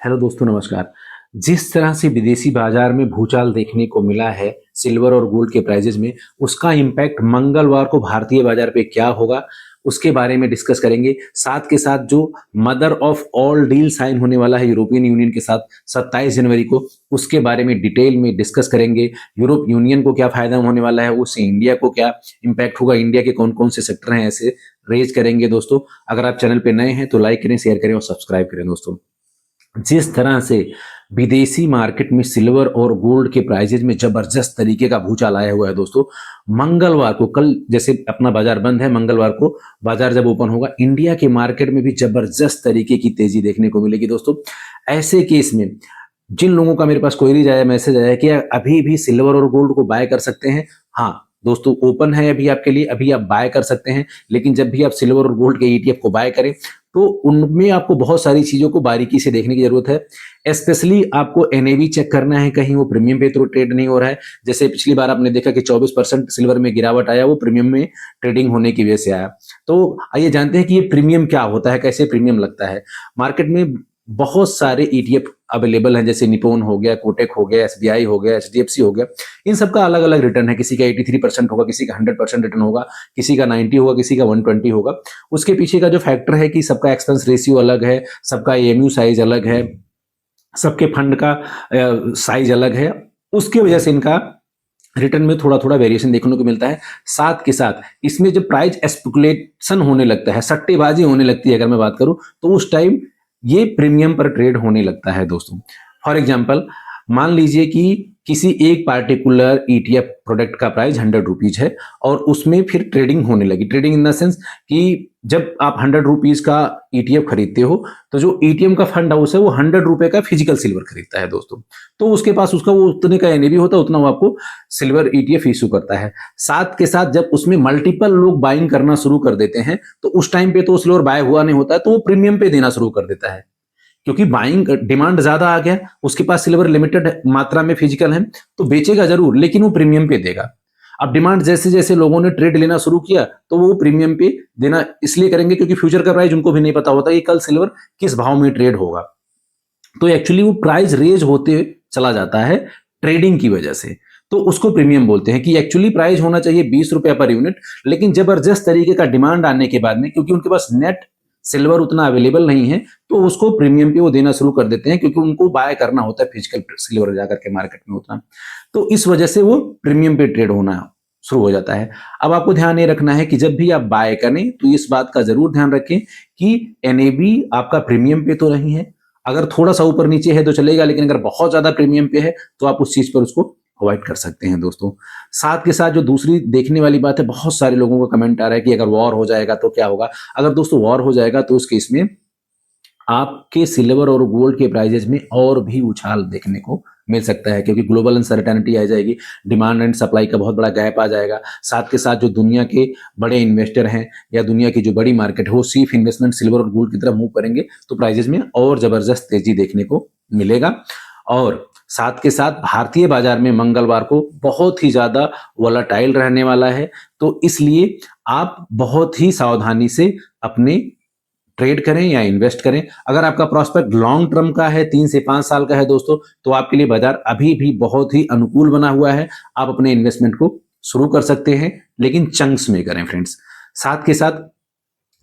Hello दोस्तों, नमस्कार। जिस तरह से विदेशी बाजार में भूचाल देखने को मिला है सिल्वर और गोल्ड के प्राइजेज में, उसका इम्पैक्ट मंगलवार को भारतीय बाजार पे क्या होगा, उसके बारे में डिस्कस करेंगे। साथ के साथ जो mother of all deal sign होने वाला है यूरोपियन यूनियन के साथ 27 जनवरी को, उसके बारे में डिटेल में डिस्कस करेंगे। यूरोप यूनियन को क्या फायदा होने वाला है, उससे इंडिया को क्या इम्पैक्ट होगा, इंडिया के कौन कौन से सेक्टर हैं ऐसे रेज करेंगे। दोस्तों, अगर आप चैनल पे नए हैं तो लाइक करें, शेयर करें और सब्सक्राइब करें। दोस्तों, जिस तरह से विदेशी मार्केट में सिल्वर और गोल्ड के प्राइजेज में जबरदस्त तरीके का भूचाल आया हुआ है दोस्तों, मंगलवार को, कल जैसे अपना बाजार बंद है, मंगलवार को बाजार जब ओपन होगा, इंडिया के मार्केट में भी जबरदस्त तरीके की तेजी देखने को मिलेगी। दोस्तों, ऐसे केस में जिन लोगों का मेरे पास क्वेरीज आया, मैसेज आया कि अभी भी सिल्वर और गोल्ड को बाय कर सकते हैं, हाँ दोस्तों, ओपन है अभी आपके लिए, अभी आप बाय कर सकते हैं। लेकिन जब भी आप सिल्वर और गोल्ड के ईटीएफ को बाय करें तो उनमें आपको बहुत सारी चीजों को बारीकी से देखने की जरूरत है। स्पेशली आपको एनएवी चेक करना है, कहीं वो प्रीमियम पे तो ट्रेड नहीं हो रहा है। जैसे पिछली बार आपने देखा कि 24% सिल्वर में गिरावट आया, वो प्रीमियम में ट्रेडिंग होने की वजह से आया। तो आइए जानते हैं कि ये प्रीमियम क्या होता है, कैसे प्रीमियम लगता है। मार्केट में बहुत सारे ईटीएफ अवेलेबल हैं, जैसे निपोन हो गया, कोटेक हो गया, एसबीआई हो गया, एचडीएफसी हो गया। इन सबका अलग अलग रिटर्न है। किसी का 83% होगा, किसी का 100% रिटर्न होगा, किसी का 90 होगा, किसी का 120 होगा। उसके पीछे का जो फैक्टर है कि सबका एक्सपेंस रेशियो अलग है, सबका एएमयू साइज अलग है, सबके फंड का साइज अलग है। उसकी वजह से इनका रिटर्न में थोड़ा थोड़ा वेरिएशन देखने को मिलता है। साथ के साथ इसमें जब प्राइस स्पेकुलेशन होने लगता है, सट्टेबाजी होने लगती है, अगर मैं बात करूं तो उस टाइम ये प्रीमियम पर ट्रेड होने लगता है। दोस्तों, फॉर एग्जांपल, मान लीजिए कि किसी एक पार्टिकुलर ईटीएफ प्रोडक्ट का प्राइस 100 रुपीज है और उसमें फिर ट्रेडिंग होने लगी। ट्रेडिंग इन द सेंस कि जब आप 100 रुपीज का ईटीएफ खरीदते हो तो जो ईटीएम का फंड हाउस है वो 100 रुपए का फिजिकल सिल्वर खरीदता है। दोस्तों, तो उसके पास उसका वो उतने का एनएवी होता है, उतना वो आपको सिल्वर ईटीएफ इशू करता है। साथ के साथ जब उसमें मल्टीपल लोग बाइंग करना शुरू कर देते हैं तो उस टाइम पे तो सिल्वर बाय हुआ नहीं होता है, तो वो प्रीमियम पे देना शुरू कर देता है। क्योंकि बाइंग डिमांड ज्यादा आ गया, उसके पास सिल्वर लिमिटेड मात्रा में फिजिकल है, तो बेचेगा जरूर लेकिन वो प्रीमियम पे देगा। अब डिमांड जैसे जैसे लोगों ने ट्रेड लेना शुरू किया तो वो प्रीमियम पे देना इसलिए करेंगे क्योंकि फ्यूचर का प्राइस उनको भी नहीं पता होता कि कल सिल्वर किस भाव में ट्रेड होगा। तो एक्चुअली वो प्राइस रेज होते चला जाता है ट्रेडिंग की वजह से, तो उसको प्रीमियम बोलते हैं। कि एक्चुअली प्राइस होना चाहिए 20 रुपए पर यूनिट, लेकिन जबरदस्त तरीके का डिमांड आने के बाद में, क्योंकि उनके पास नेट सिल्वर उतना अवेलेबल नहीं है, तो उसको प्रीमियम पे वो देना शुरू कर देते हैं, क्योंकि उनको बाय करना होता है फिजिकल सिल्वर जाकर के मार्केट में उतना। तो इस वजह से वो प्रीमियम पे ट्रेड होना शुरू हो जाता है। अब आपको ध्यान ये रखना है कि जब भी आप बाय करें तो इस बात का जरूर ध्यान रखें कि एनएवी आपका प्रीमियम पे तो नहीं है। अगर थोड़ा सा ऊपर नीचे है तो चलेगा, लेकिन अगर बहुत ज्यादा प्रीमियम पे है तो आप उस चीज पर उसको अवॉइड कर सकते हैं। दोस्तों, साथ के साथ जो दूसरी देखने वाली बात है, बहुत सारे लोगों का कमेंट आ रहा है कि अगर वॉर हो जाएगा तो क्या होगा। अगर दोस्तों वॉर हो जाएगा तो उस केस में आपके सिल्वर और गोल्ड के प्राइजेस में और भी उछाल देखने को मिल सकता है, क्योंकि ग्लोबल अनसर्टेनिटी आ जाएगी, डिमांड एंड सप्लाई का बहुत बड़ा गैप आ जाएगा। साथ के साथ जो दुनिया के बड़े इन्वेस्टर हैं या दुनिया की जो बड़ी मार्केट है वो सिर्फ इन्वेस्टमेंट सिल्वर और गोल्ड की तरफ मूव करेंगे, तो प्राइजेस में और जबरदस्त तेजी देखने को मिलेगा। और साथ के साथ भारतीय बाजार में मंगलवार को बहुत ही ज्यादा वोलेटाइल रहने वाला है, तो इसलिए आप बहुत ही सावधानी से अपने ट्रेड करें या इन्वेस्ट करें। अगर आपका प्रॉस्पेक्ट लॉन्ग टर्म का है, 3 से 5 साल का है दोस्तों, तो आपके लिए बाजार अभी भी बहुत ही अनुकूल बना हुआ है। आप अपने इन्वेस्टमेंट को शुरू कर सकते हैं, लेकिन चंक्स में करें फ्रेंड्स। साथ के साथ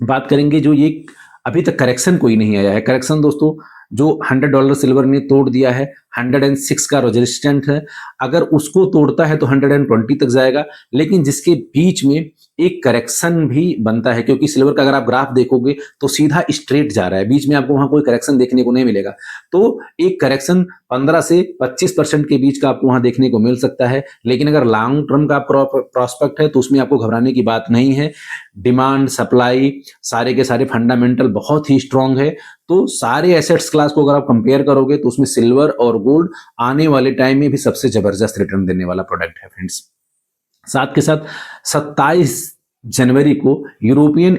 बात करेंगे जो ये अभी तक करेक्शन कोई नहीं आया है। करेक्शन दोस्तों, जो $100 सिल्वर ने तोड़ दिया है, 106 का रेजिस्टेंट है, अगर उसको तोड़ता है तो 120 तक जाएगा। लेकिन जिसके बीच में एक करेक्शन भी बनता है, क्योंकि सिल्वर का अगर आप ग्राफ देखोगे तो सीधा स्ट्रेट जा रहा है, बीच में आपको वहां कोई करेक्शन देखने को नहीं मिलेगा। तो एक करेक्शन 15 से 25% के बीच का आपको वहां देखने को मिल सकता है। लेकिन अगर लॉन्ग टर्म का प्रॉस्पेक्ट है तो उसमें आपको घबराने की बात नहीं है। डिमांड सप्लाई सारे के सारे फंडामेंटल बहुत ही स्ट्रांग है। तो सारे एसेट्स क्लास को अगर आप कंपेयर करोगे तो उसमें सिल्वर और गोल्ड आने वाले टाइम में भी सबसे जबरदस्त रिटर्न देने वाला प्रोडक्ट है फ्रेंड्स। साथ के साथ 27 जनवरी को यूरोपियन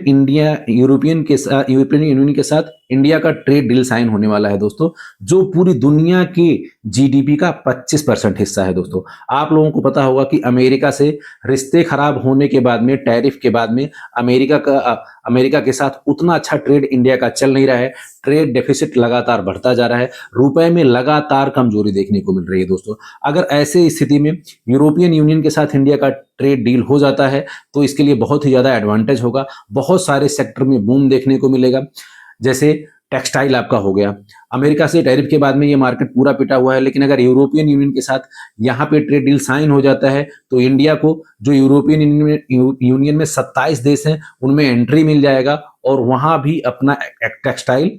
यूनियन के साथ इंडिया का ट्रेड डील साइन होने वाला है दोस्तों, जो पूरी दुनिया के जीडीपी का 25% हिस्सा है। दोस्तों, आप लोगों को पता होगा कि अमेरिका से रिश्ते खराब होने के बाद में, टैरिफ के बाद में, अमेरिका का अमेरिका के साथ उतना अच्छा ट्रेड इंडिया का चल नहीं रहा है। ट्रेड डेफिसिट लगातार बढ़ता जा रहा है, रुपए में लगातार कमजोरी देखने को मिल रही है दोस्तों। अगर ऐसे स्थिति में यूरोपियन यूनियन के साथ इंडिया का ट्रेड डील हो जाता है तो इसके लिए बहुत ही ज्यादा एडवांटेज होगा। बहुत सारे सेक्टर में बूम देखने को मिलेगा, जैसे टेक्सटाइल आपका हो गया। अमेरिका से टैरिफ के बाद में ये मार्केट पूरा पिटा हुआ है, लेकिन अगर यूरोपियन यूनियन के साथ यहाँ पे ट्रेड डील साइन हो जाता है तो इंडिया को जो यूरोपियन यूनियन में 27 देश हैं उनमें एंट्री मिल जाएगा और वहां भी अपना टेक्सटाइल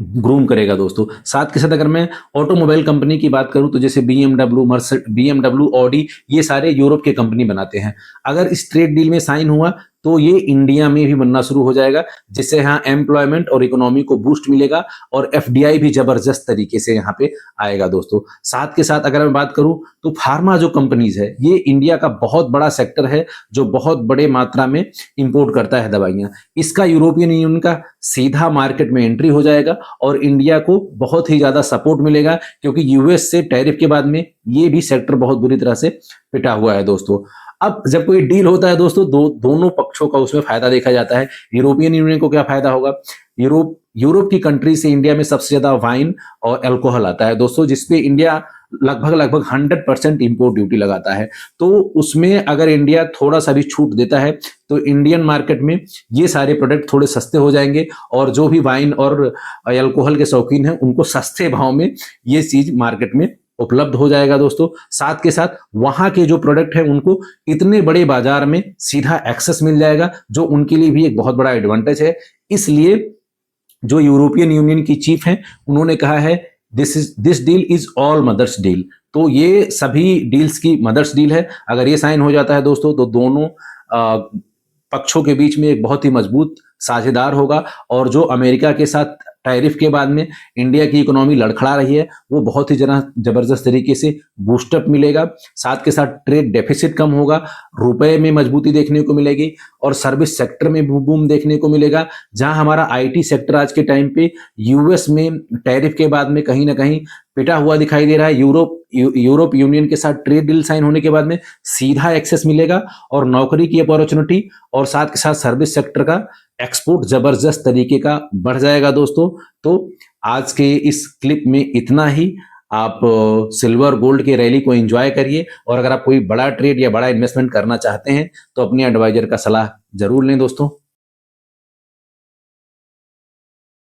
ग्रूम करेगा दोस्तों। साथ के साथ अगर मैं ऑटोमोबाइल कंपनी की बात करूं तो जैसे बीएमडब्ल्यू, ऑडी, ये सारे यूरोप के कंपनी बनाते हैं। अगर इस ट्रेड डील में साइन हुआ तो ये इंडिया में भी बनना शुरू हो जाएगा, जिससे यहाँ एम्प्लॉयमेंट और इकोनॉमी को बूस्ट मिलेगा और एफडीआई भी जबरदस्त तरीके से यहाँ पे आएगा दोस्तों। साथ के साथ अगर मैं बात करूं तो फार्मा जो कंपनीज है ये इंडिया का बहुत बड़ा सेक्टर है जो बहुत बड़े मात्रा में इंपोर्ट करता है दवाइयां। इसका यूरोपियन यूनियन का सीधा मार्केट में एंट्री हो जाएगा और इंडिया को बहुत ही ज्यादा सपोर्ट मिलेगा, क्योंकि यूएस से टैरिफ के बाद में ये भी सेक्टर बहुत बुरी तरह से पिटा हुआ है दोस्तों। अब जब कोई डील होता है दोस्तों, दोनों पक्षों का उसमें फायदा देखा जाता है। यूरोपियन यूनियन को क्या फायदा होगा? यूरोप की कंट्री से इंडिया में सबसे ज्यादा वाइन और अल्कोहल आता है दोस्तों, जिसपे इंडिया लगभग 100% इंपोर्ट ड्यूटी लगाता है। तो उसमें अगर इंडिया थोड़ा सा भी छूट देता है तो इंडियन मार्केट में ये सारे प्रोडक्ट थोड़े सस्ते हो जाएंगे और जो भी वाइन और अल्कोहल के शौकीन हैं उनको सस्ते भाव में ये चीज मार्केट में उपलब्ध हो जाएगा दोस्तों। साथ के साथ वहां के जो प्रोडक्ट है उनको इतने बड़े बाजार में सीधा एक्सेस मिल जाएगा, जो उनके लिए भी एक बहुत बड़ा एडवांटेज है। इसलिए जो यूरोपियन यूनियन की चीफ है उन्होंने कहा है this deal is all mothers deal. तो ये सभी डील्स की मदर्स डील है। अगर ये साइन हो जाता है दोस्तों तो दोनों पक्षों के बीच में एक बहुत ही मजबूत साझेदार होगा और जो अमेरिका के साथ टैरिफ के बाद में इंडिया की इकोनॉमी लड़खड़ा रही है वो बहुत ही जबरदस्त तरीके से बूस्टअप मिलेगा। साथ के साथ ट्रेड डेफिसिट कम होगा, रुपए में मजबूती देखने को मिलेगी और सर्विस सेक्टर में बूम देखने को मिलेगा। जहां हमारा आईटी सेक्टर आज के टाइम पे यूएस में टैरिफ के बाद में कहीं ना कहीं पिटा हुआ दिखाई दे रहा है, यूरोप यूनियन के साथ ट्रेड डील साइन होने के बाद में सीधा एक्सेस मिलेगा और नौकरी की अपॉर्चुनिटी और साथ के साथ सर्विस सेक्टर का एक्सपोर्ट जबरदस्त तरीके का बढ़ जाएगा दोस्तों। तो आज के इस क्लिप में इतना ही। आप सिल्वर गोल्ड के रैली को एंजॉय करिए और अगर आप कोई बड़ा ट्रेड या बड़ा इन्वेस्टमेंट करना चाहते हैं तो अपने एडवाइजर का सलाह जरूर लें दोस्तों।